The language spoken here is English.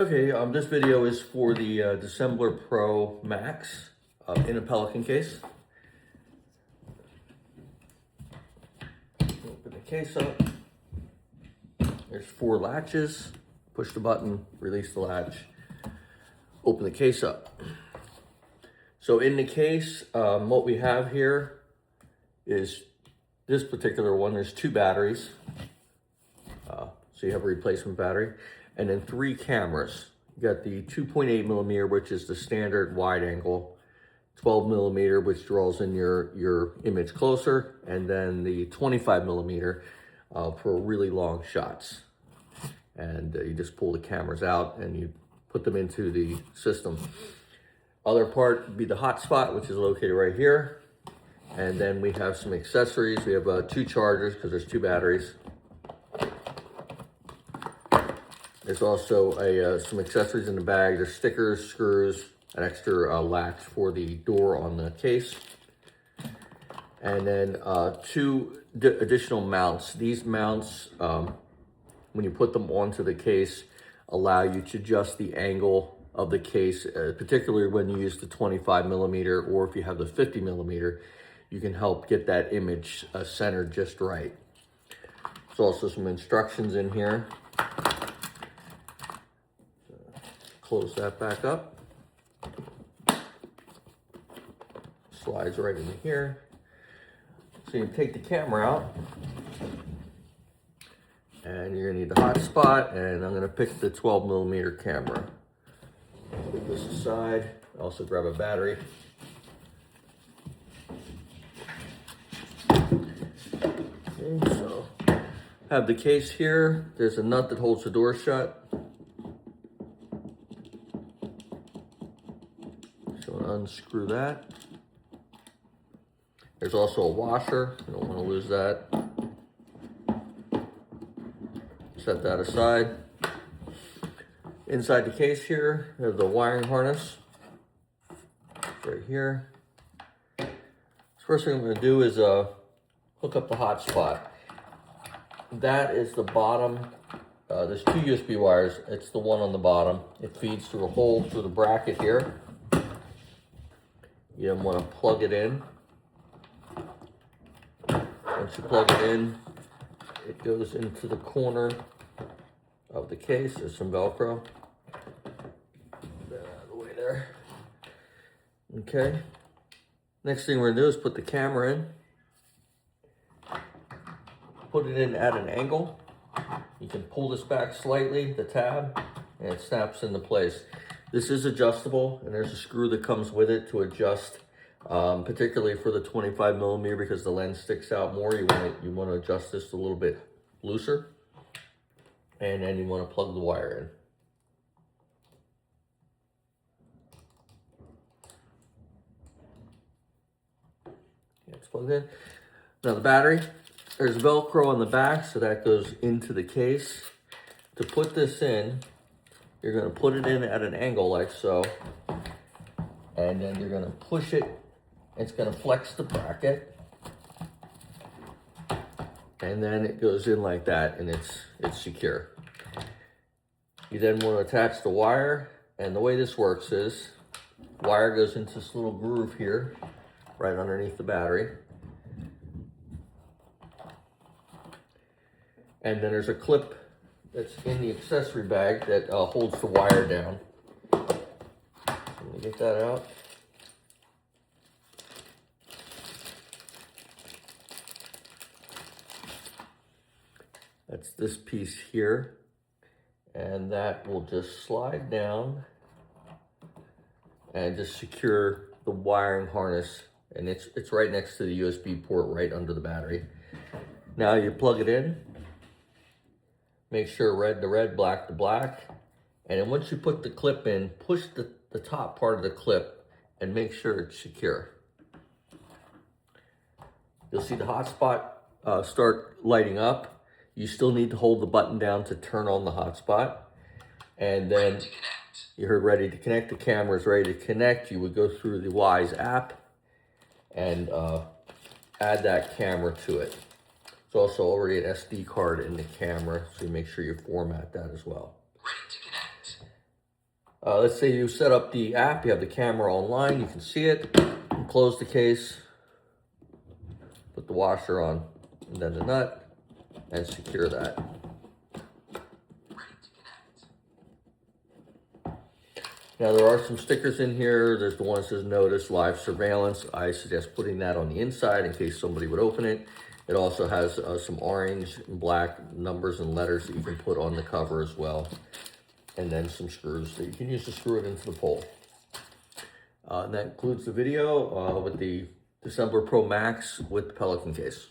Okay, this video is for the Dissembler Pro Max in a Pelican case. Open the case up. There's 4 latches. Push the button, release the latch, open the case up. So in the case, what we have here is this particular one. There's 2 batteries. So you have a replacement battery. And then 3 cameras. You got the 2.8 millimeter, which is the standard wide angle, 12 millimeter, which draws in your image closer, and then the 25 millimeter for really long shots. And you just pull the cameras out and you put them into the system. Other part would be the hotspot, which is located right here. And then we have some accessories. We have 2 chargers because there's 2 batteries. There's also some accessories in the bag. There's stickers, screws, an extra latch for the door on the case. And then 2 additional mounts. These mounts, when you put them onto the case, allow you to adjust the angle of the case, particularly when you use the 25 millimeter, or if you have the 50 millimeter, you can help get that image centered just right. There's also some instructions in here. Close that back up. Slides right into here. So you take the camera out, and you're gonna need the hotspot, and I'm gonna pick the 12 millimeter camera. Put this aside. Also grab a battery. Okay, so have the case here. There's a nut that holds the door shut. So unscrew that. There's also a washer. You don't want to lose that. Set that aside. Inside the case here, there's the wiring harness. Right here. First thing I'm going to do is hook up the hotspot. That is the bottom. There's 2 USB wires. It's the one on the bottom. It feeds through a hole through the bracket here. You then want to plug it in. Once you plug it in, it goes into the corner of the case. There's some Velcro. Get that out of the way there. Okay. Next thing we're going to do is put the camera in. Put it in at an angle. You can pull this back slightly, the tab, and it snaps into place. This is adjustable, and there's a screw that comes with it to adjust, particularly for the 25 millimeter because the lens sticks out more. You want to adjust this a little bit looser, and then you want to plug the wire in. It's plugged in. Now the battery, there's Velcro on the back, so that goes into the case. To put this in, you're going to put it in at an angle like so, and then you're going to push it. It's going to flex the bracket, and then it goes in like that, and it's secure. You then want to attach the wire, and the way this works is wire goes into this little groove here, right underneath the battery. And then there's a clip that's in the accessory bag that holds the wire down. Let me get that out. That's this piece here. And that will just slide down and just secure the wiring harness. And it's right next to the USB port right under the battery. Now you plug it in. Make sure red to red, black to black. And then once you put the clip in, push the top part of the clip and make sure it's secure. You'll see the hotspot start lighting up. You still need to hold the button down to turn on the hotspot. And then you heard ready to connect. The camera is ready to connect. You would go through the Wise app and add that camera to it. There's also already an SD card in the camera, so you make sure you format that as well. Ready to connect. Let's say you set up the app, you have the camera online, you can see it, close the case, put the washer on, and then the nut, and secure that. Now there are some stickers in here. There's the one that says notice live surveillance. I suggest putting that on the inside in case somebody would open it. It also has some orange and black numbers and letters that you can put on the cover as well. And then some screws that you can use to screw it into the pole. And that includes the video with the Dissembler Pro Max with the Pelican case.